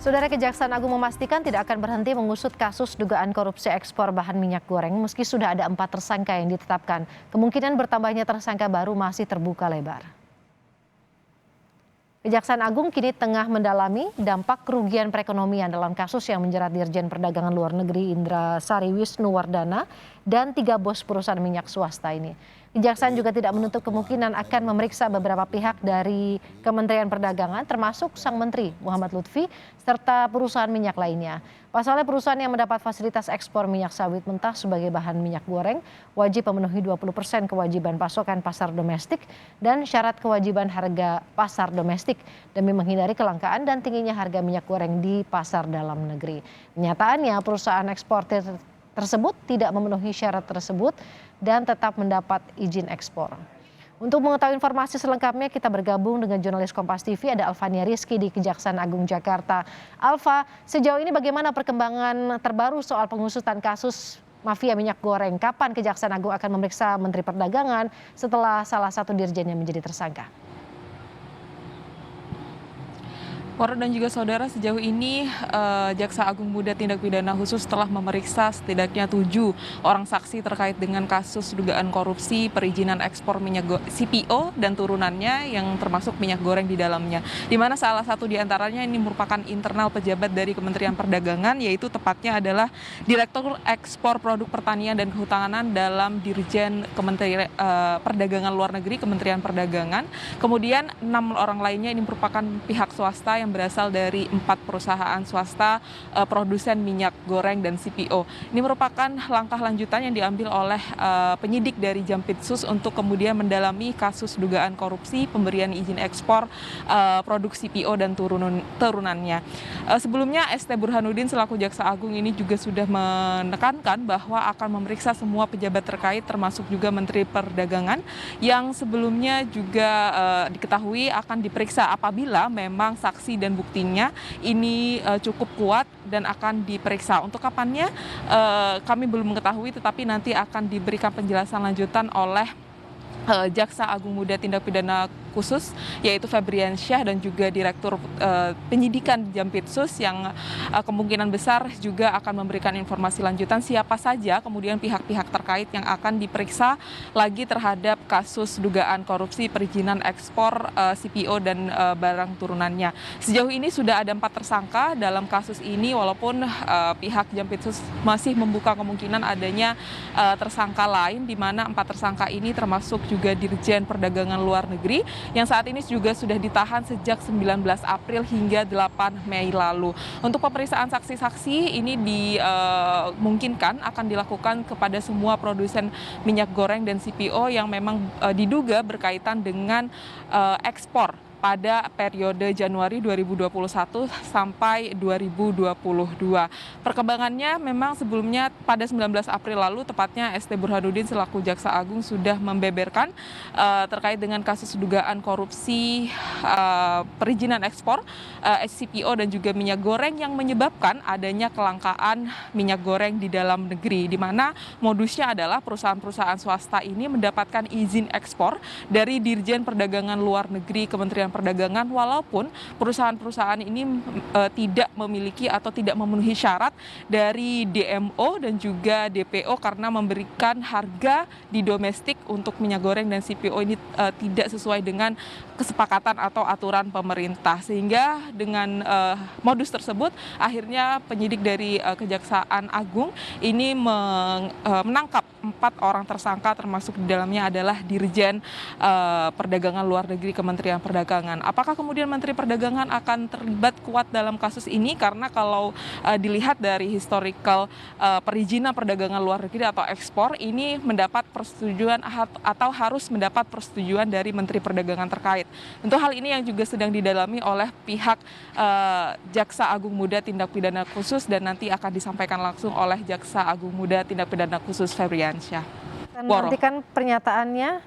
Saudara, Kejaksaan Agung memastikan tidak akan berhenti mengusut kasus dugaan korupsi ekspor bahan minyak goreng meski sudah ada 4 tersangka yang ditetapkan. Kemungkinan bertambahnya tersangka baru masih terbuka lebar. Kejaksaan Agung kini tengah mendalami dampak kerugian perekonomian dalam kasus yang menjerat Dirjen Perdagangan Luar Negeri Indra Sari Wisnuwardana dan 3 bos perusahaan minyak swasta ini. Kejaksaan juga tidak menutup kemungkinan akan memeriksa beberapa pihak dari Kementerian Perdagangan termasuk Sang Menteri Muhammad Lutfi serta perusahaan minyak lainnya. Pasalnya perusahaan yang mendapat fasilitas ekspor minyak sawit mentah sebagai bahan minyak goreng wajib memenuhi 20% kewajiban pasokan pasar domestik dan syarat kewajiban harga pasar domestik demi menghindari kelangkaan dan tingginya harga minyak goreng di pasar dalam negeri. Kenyataannya perusahaan eksportir tersebut tidak memenuhi syarat tersebut dan tetap mendapat izin ekspor. Untuk mengetahui informasi selengkapnya kita bergabung dengan jurnalis Kompas TV ada Alfania Rizky di Kejaksaan Agung Jakarta. Alfa, sejauh ini bagaimana perkembangan terbaru soal pengusutan kasus mafia minyak goreng? Kapan Kejaksaan Agung akan memeriksa Menteri Perdagangan setelah salah satu dirjennya menjadi tersangka? Warga dan juga saudara, sejauh ini Jaksa Agung Muda Tindak Pidana Khusus telah memeriksa setidaknya 7 orang saksi terkait dengan kasus dugaan korupsi perizinan ekspor minyak CPO dan turunannya yang termasuk minyak goreng di dalamnya. Di mana salah satu di antaranya ini merupakan internal pejabat dari Kementerian Perdagangan, yaitu tepatnya adalah Direktur Ekspor Produk Pertanian dan Kehutanan dalam Dirjen Kementerian Perdagangan Luar Negeri Kementerian Perdagangan. Kemudian 6 orang lainnya ini merupakan pihak swasta yang berasal dari 4 perusahaan swasta produsen minyak goreng dan CPO. Ini merupakan langkah lanjutan yang diambil oleh penyidik dari Jampitsus untuk kemudian mendalami kasus dugaan korupsi pemberian izin ekspor produk CPO dan turunannya. Sebelumnya ST Burhanuddin selaku Jaksa Agung ini juga sudah menekankan bahwa akan memeriksa semua pejabat terkait termasuk juga Menteri Perdagangan yang sebelumnya juga diketahui akan diperiksa apabila memang saksi dan buktinya ini cukup kuat dan akan diperiksa. Untuk kapannya kami belum mengetahui, tetapi nanti akan diberikan penjelasan lanjutan oleh Jaksa Agung Muda Tindak Pidana Khusus yaitu Febriansyah dan juga Direktur Penyidikan Jampitsus yang kemungkinan besar juga akan memberikan informasi lanjutan siapa saja kemudian pihak-pihak terkait yang akan diperiksa lagi terhadap kasus dugaan korupsi perizinan ekspor CPO dan barang turunannya. Sejauh ini sudah ada 4 tersangka dalam kasus ini walaupun pihak Jampitsus masih membuka kemungkinan adanya tersangka lain di mana 4 tersangka ini termasuk juga Dirjen Perdagangan Luar Negeri yang saat ini juga sudah ditahan sejak 19 April hingga 8 Mei lalu. Untuk pemeriksaan saksi-saksi ini dimungkinkan akan dilakukan kepada semua produsen minyak goreng dan CPO yang memang diduga berkaitan dengan ekspor pada periode Januari 2021 sampai 2022. Perkembangannya memang sebelumnya pada 19 April lalu tepatnya ST Burhanuddin selaku Jaksa Agung sudah membeberkan terkait dengan kasus dugaan korupsi perizinan ekspor CPO dan juga minyak goreng yang menyebabkan adanya kelangkaan minyak goreng di dalam negeri, di mana modusnya adalah perusahaan-perusahaan swasta ini mendapatkan izin ekspor dari Dirjen Perdagangan Luar Negeri Kementerian Perdagangan walaupun perusahaan-perusahaan ini tidak memiliki atau tidak memenuhi syarat dari DMO dan juga DPO karena memberikan harga di domestik untuk minyak goreng dan CPO ini tidak sesuai dengan kesepakatan atau aturan pemerintah, sehingga dengan modus tersebut akhirnya penyidik dari Kejaksaan Agung ini menangkap 4 orang tersangka termasuk di dalamnya adalah Dirjen Perdagangan Luar Negeri Kementerian Perdagangan. Apakah kemudian Menteri Perdagangan akan terlibat kuat dalam kasus ini? Karena kalau dilihat dari historical perizinan perdagangan luar negeri atau ekspor ini mendapat persetujuan atau harus mendapat persetujuan dari Menteri Perdagangan terkait. Tentu hal ini yang juga sedang didalami oleh pihak Jaksa Agung Muda Tindak Pidana Khusus dan nanti akan disampaikan langsung oleh Jaksa Agung Muda Tindak Pidana Khusus Febriansyah. Nantikan pernyataannya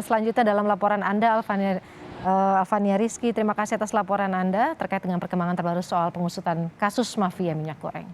selanjutnya dalam laporan Anda, Alfania Rizky. Terima kasih atas laporan Anda terkait dengan perkembangan terbaru soal pengusutan kasus mafia minyak goreng.